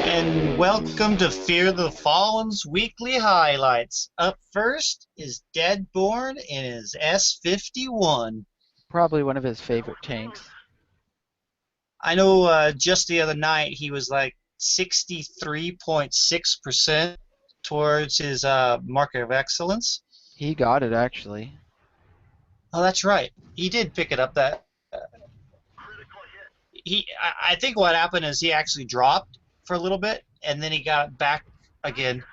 And welcome to Fear the Fallen's weekly highlights. Up first is Deadborn in his S51. Probably one of his favorite tanks. I know just the other night he was like 63.6% towards his mark of excellence. He got it, actually. Oh, that's right. He did pick it up. That I think what happened is he actually dropped for a little bit, and then he got back again.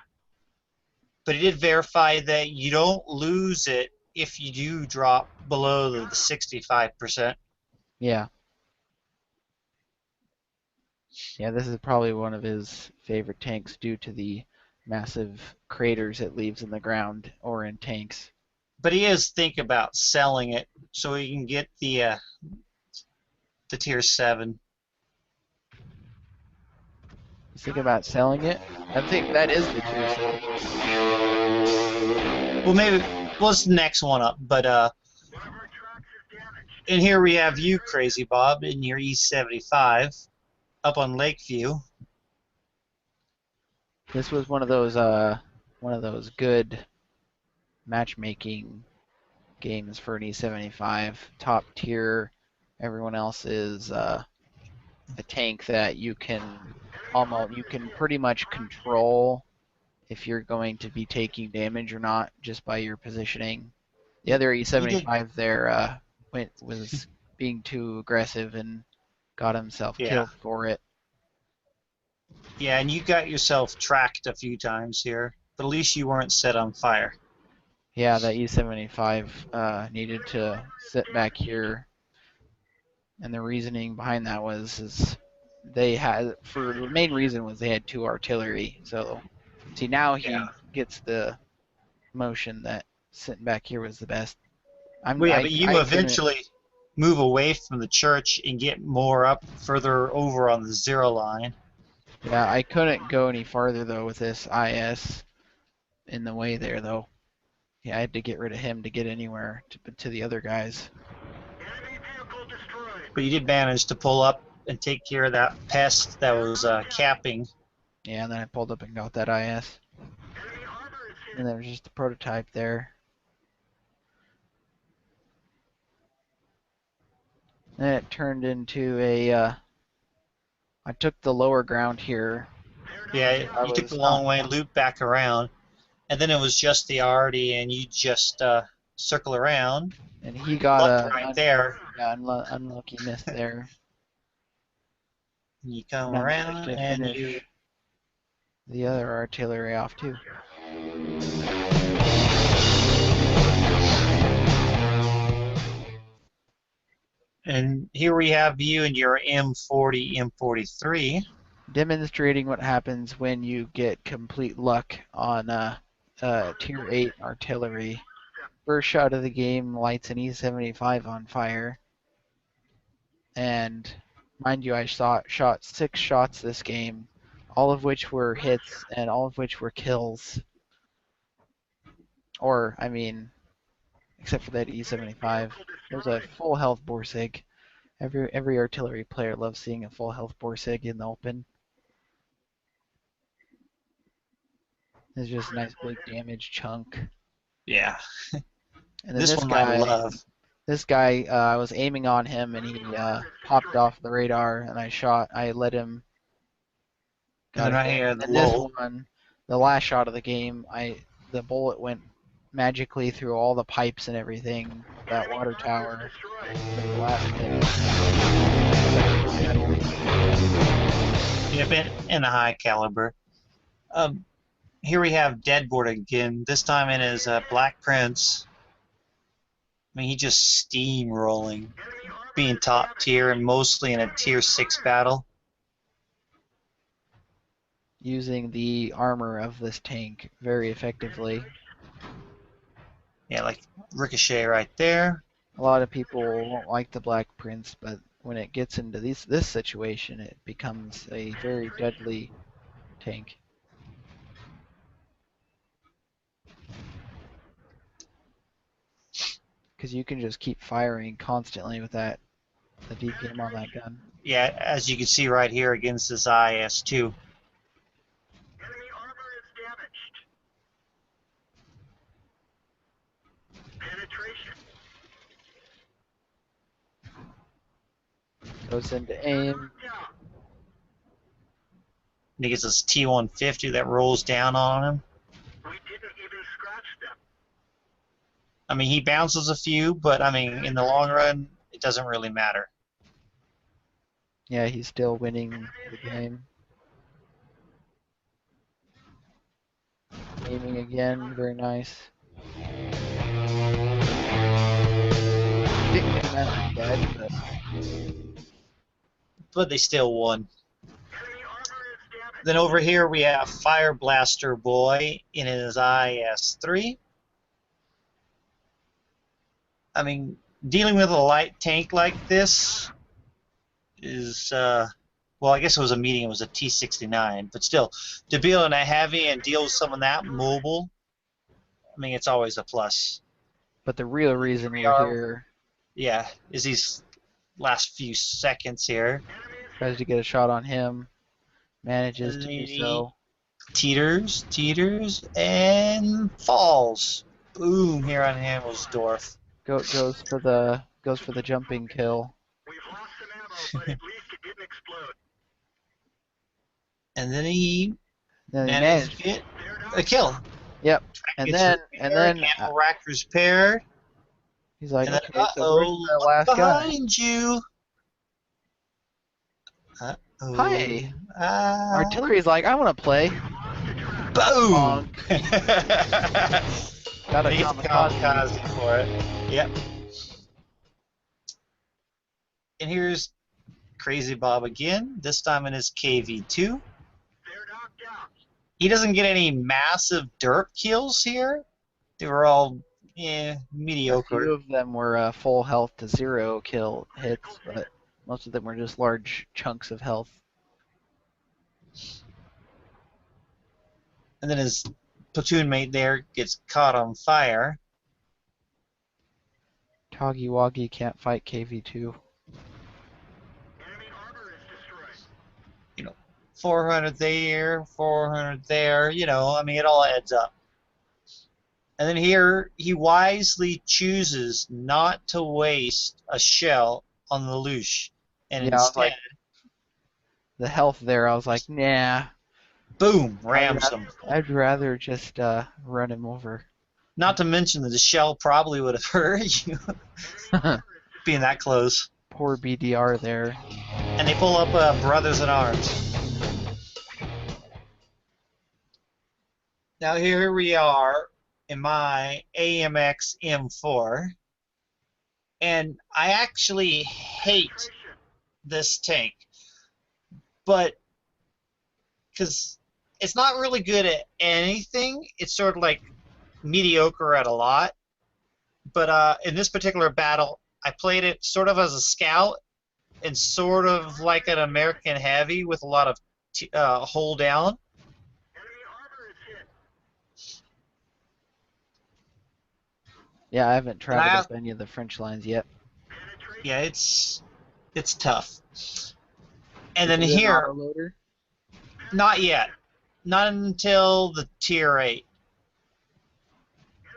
But he did verify that you don't lose it if you do drop below the 65%. Yeah. Yeah, this is probably one of his favorite tanks due to the massive craters it leaves in the ground or in tanks. But he is thinking about selling it so he can get the tier 7. He's thinking about selling it? I think that is the tier 7. Well, maybe it's the next one up. But and here we have you, Crazy Bob, in your E75 up on Lakeview. This was one of those good matchmaking games for an E75. Top tier. Everyone else is a tank that you can pretty much control if you're going to be taking damage or not just by your positioning. The other E75 there was being too aggressive and got himself killed for it. Yeah, and you got yourself tracked a few times here, but at least you weren't set on fire. Yeah, that E75 needed to sit back here, and the reasoning behind that was the main reason was they had 2 artillery. So see, now he gets the motion that sitting back here was the best. But you eventually move away from the church and get more up further over on the 0 line. Yeah, I couldn't go any farther though with this IS in the way there though. Yeah, I had to get rid of him to get anywhere to the other guys. But you did manage to pull up and take care of that pest that was capping. Yeah, and then I pulled up and got that IS. And there was just a prototype there. Then it turned into I took the lower ground here. Yeah, you took the long way, looped back around, and then it was just the Artie, and you just circle around. And he got right there. Yeah, unlucky miss there. You come around and you the other artillery off too. And here we have you and your M40, M43. Demonstrating what happens when you get complete luck on tier 8 artillery. First shot of the game lights an E75 on fire. And mind you, I shot 6 shots this game, all of which were hits and all of which were kills. Or, I mean, except for that E75. There's a full health Borsig. Every artillery player loves seeing a full health Borsig in the open. It's just a nice big damage chunk. Yeah. And then this one I love. This guy, I was aiming on him and he popped off the radar and I let him. Got right here, and this one, the last shot of the game, the bullet went magically through all the pipes and everything, that water tower. Yep, in a high caliber. Here we have Deadboard again, this time in his Black Prince. I mean, he just steamrolling, being top tier and mostly in a tier 6 battle. Using the armor of this tank very effectively. Yeah, like Ricochet right there. A lot of people won't like the Black Prince, but when it gets into this situation, it becomes a very deadly tank. because you can just keep firing constantly with the DPM on that gun. Yeah, as you can see right here against this IS-2. Enemy armor is damaged. Penetration. Goes into aim. Down. And he gets this T-150 that rolls down on him. We didn't even scratch them. I mean, he bounces a few, but I mean, in the long run, it doesn't really matter. Yeah, he's still winning the game. Aiming again, very nice. Didn't get that dead, but But they still won. Enemy armor is damaged. Then over here we have Fire Blaster Boy in his IS-3. I mean, dealing with a light tank like this is, well, I guess it was a medium, it was a T-69, but still, to be on a heavy and deal with someone that mobile, I mean, it's always a plus. the real reason we we're are- here Yeah, is these last few seconds here. tries to get a shot on him, manages to do Lady. so. Teeters, and falls. Boom, here on Hamelsdorf. Goes for the jumping kill. We've lost some ammo, but at least it didn't explode. And then he Then he managed to managed. get a kill. Yep. And then Ammo rack repaired. he's like, And then, okay, so where's the look last guy? behind you. Uh-oh. Hi. Ah. Artillery's like, I want to play. Boom! Got a He gets kamikaze for it. Yep. And here's Crazy Bob again, this time in his KV-2. They're knocked out. He doesn't get any massive derp kills here. They were all A few mediocre. of them were full health to 0 kill hits, but most of them were just large chunks of health. And then his platoon mate there gets caught on fire. Toggy Woggy can't fight KV2. Enemy armor is destroyed. 400 there, 400 there, I mean, it all adds up. And then here, he wisely chooses not to waste a shell on the Lush. And Yeah, I was instead, like- The health there, I was like, nah, boom, rams him. I'd rather just run him over. Not to mention that the shell probably would have hurt you being that close. Poor BDR there. And they pull up Brothers in Arms. Now here we are in my AMX M4. And I actually hate this tank. But because it's not really good at anything, it's sort of like mediocre at a lot. But in this particular battle, I played it sort of as a scout and sort of like an American heavy with a lot of hold down. Enemy armor is hit. Yeah, I haven't traveled I- up any of the French lines yet. Penetration. Yeah, it's tough. And then Is it an here, autoloader? not yet. Not until the tier 8.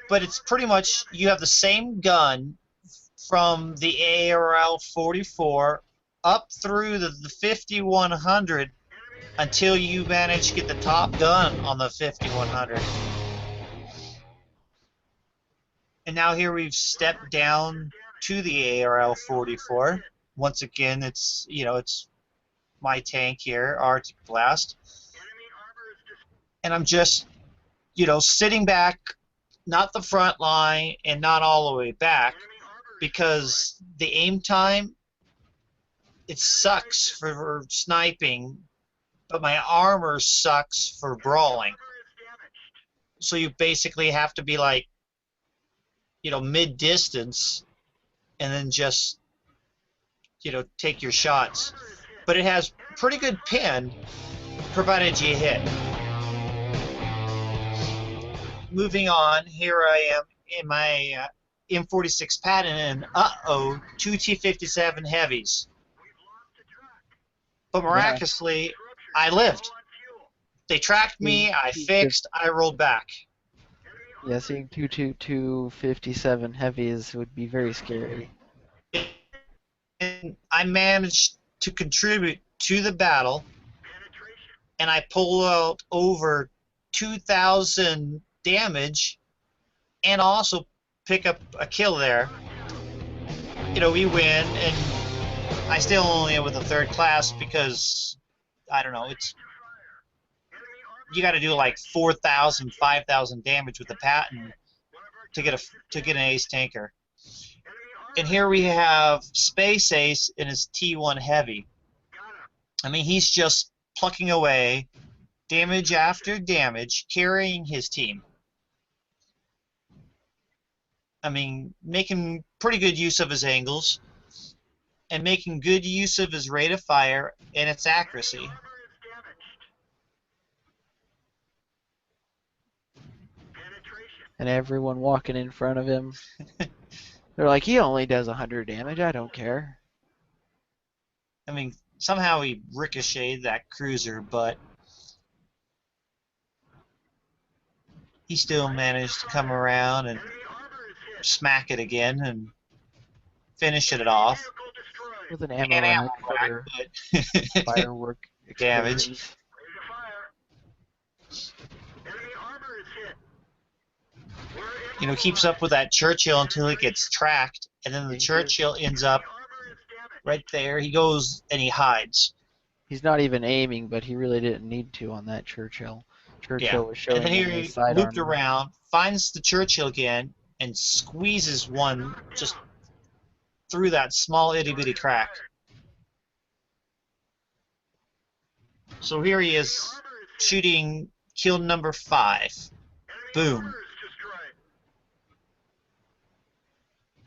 But it's pretty much, you have the same gun from the ARL-44 up through the 5100 until you manage to get the top gun on the 5100. And now here we've stepped down to the ARL-44. Once again, it's my tank here, Arctic Blast. Enemy armor is destroyed. And I'm just, sitting back, not the front line and not all the way back, Enemy armor is because the aim time, it sucks for sniping, but my armor sucks for brawling. armor is damaged. So you basically have to be like, mid-distance, and then just, take your shots. Armor is hit. But it has pretty good pin, provided you hit. Moving on, here I am in my M46 Patton and uh-oh, 2 T-57 heavies. But miraculously, I lived. They tracked me, I fixed, I rolled back. Yeah, seeing 2 57 heavies would be very scary. And I managed to contribute to the battle, and I pulled out over 2,000 damage, and also pick up a kill there. We win, and I still only am with a 3rd class because, I don't know, you got to do like 4,000, 5,000 damage with the Patton to get an ace tanker. And here we have SpaceAce in his T1 heavy. I mean, he's just plucking away damage after damage, carrying his team. I mean, making pretty good use of his angles, and making good use of his rate of fire and its accuracy. And everyone walking in front of him, they're like, he only does 100 damage, I don't care. I mean, somehow he ricocheted that cruiser, but he still managed to come around and smack it again and finish it off. With an ammo rack for but firework damage. explosions. Keeps up with that Churchill until it gets tracked, and then the Churchill ends up right there. He goes and he hides. He's not even aiming, but he really didn't need to on that Churchill. Churchill was showing and then him he his side looped armor. around, finds the Churchill again, and squeezes one just through that small itty-bitty crack. So here he is shooting kill number 5. Boom.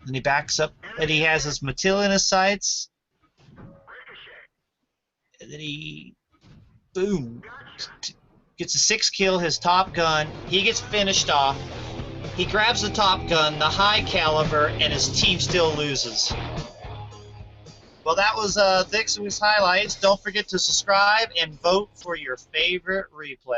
And he backs up, and he has his Matilla in his sights. And then he, boom, gets a 6 kill, his top gun. He gets finished off. He grabs the top gun, the high caliber, and his team still loses. Well, that was Thick's highlights. Don't forget to subscribe and vote for your favorite replay.